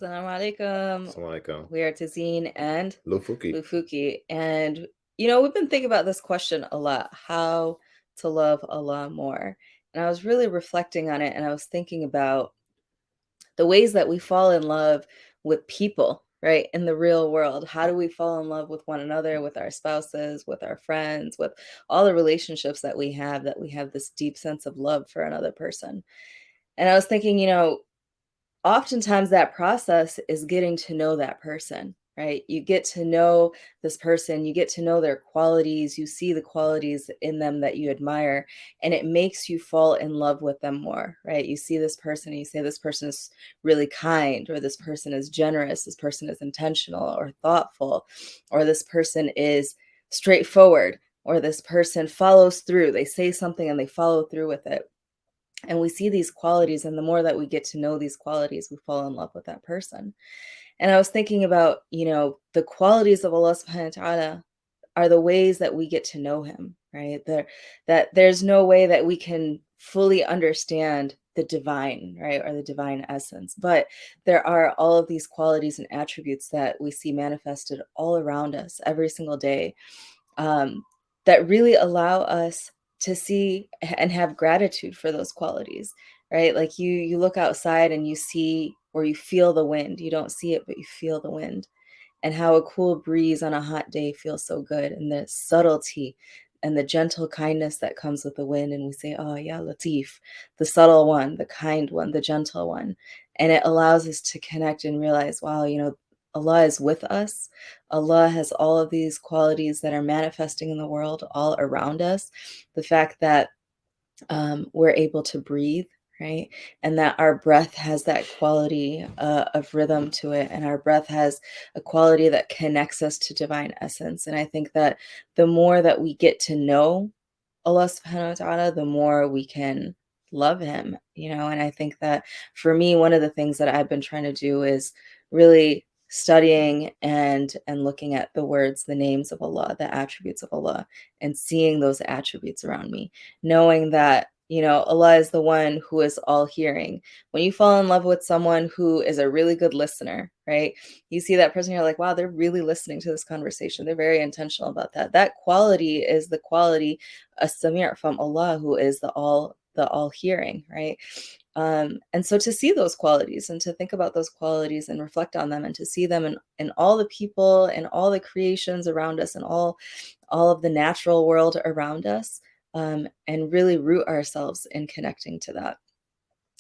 Assalamu alaikum. Assalamualaikum. We are Tezeen and Lufuki. Lufuki. And, we've been thinking about this question a lot, how to love Allah more. And I was really reflecting on it, and I was thinking about the ways that we fall in love with people, right? In the real world. How do we fall in love with one another, with our spouses, with our friends, with all the relationships that we have this deep sense of love for another person? And I was thinking, oftentimes that process is getting to know that person, right? You get to know this person, you get to know their qualities, you see the qualities in them that you admire, and it makes you fall in love with them more, right? You see this person and you say, this person is really kind, or this person is generous, this person is intentional or thoughtful, or this person is straightforward, or this person follows through. They say something and they follow through with it, and we see these qualities, and the more that we get to know these qualities, we fall in love with that person. And I was thinking about, the qualities of Allah subhanahu wa ta'ala are the ways that we get to know him, right? That there's no way that we can fully understand the divine, right? Or the divine essence. But there are all of these qualities and attributes that we see manifested all around us every single day, um, that really allow us to see and have gratitude for those qualities, right? Like you look outside and you see or you feel the wind. You don't see it, but you feel the wind, and how a cool breeze on a hot day feels so good, and the subtlety and the gentle kindness that comes with the wind. And we say, oh yeah, Latif, the subtle one, the kind one, the gentle one. And it allows us to connect and realize, wow, Allah is with us. Allah has all of these qualities that are manifesting in the world all around us. The fact that we're able to breathe, right? And that our breath has that quality of rhythm to it. And our breath has a quality that connects us to divine essence. And I think that the more that we get to know Allah subhanahu wa ta'ala, the more we can love him, and I think that for me, one of the things that I've been trying to do is really studying and looking at the words, the names of Allah, the attributes of Allah, and seeing those attributes around me, knowing that Allah is the one who is all hearing. When you fall in love with someone who is a really good listener, right? You see that person, you're like, wow, they're really listening to this conversation. They're very intentional about that. That quality is the quality, a samir from Allah, who is the all hearing, right? And so to see those qualities and to think about those qualities and reflect on them, and to see them in all the people and all the creations around us, and all of the natural world around us, and really root ourselves in connecting to that.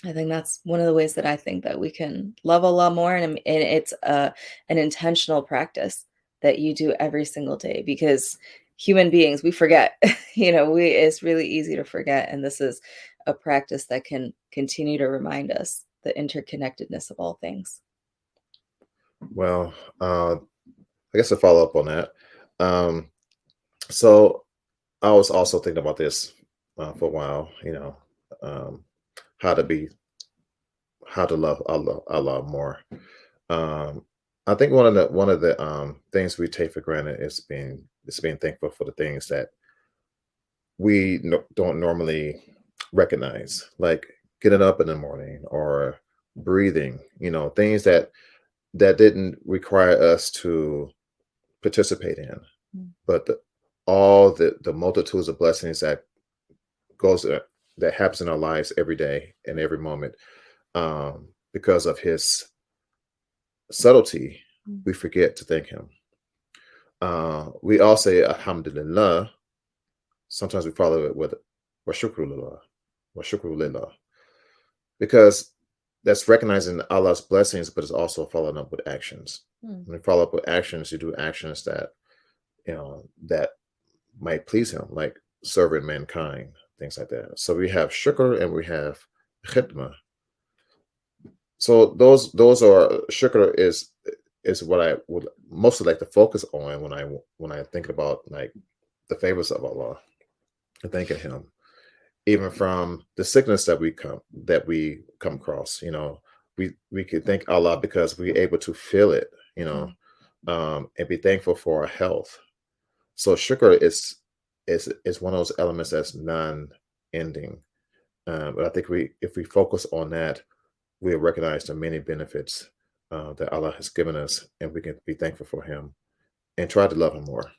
I think that's one of the ways that I think that we can love Allah more, and it's an intentional practice that you do every single day, because human beings, we forget. It's really easy to forget, and this is a practice that can continue to remind us the interconnectedness of all things. Well, I guess to follow up on that. Um, so I was also thinking about this for a while. Um, how to be, how to love Allah more. Um, I think one of the things we take for granted is being thankful for the things that we don't normally recognize, like getting up in the morning or breathing. Things that didn't require us to participate in, Mm. but all the multitudes of blessings goes uh, that happens in our lives every day and every moment, because of his subtlety, Mm. we forget to thank him. We all say Alhamdulillah. Sometimes we follow it with wa shukrulillah, wa shukrulillah, because that's recognizing Allah's blessings, but it's also following up with actions. Mm. When you follow up with actions, you do actions that might please him, like serving mankind, things like that. So we have shukr and we have khidmah. So those are shukr is what I would mostly like to focus on when I think about like the favors of Allah and thanking him, even from the sickness that we come across. We could thank Allah because we're able to feel it, Mm. and be thankful for our health. So shukr is one of those elements that's non-ending. But I think if we focus on that, we'll recognize the many benefits that Allah has given us, and we can be thankful for Him and try to love Him more.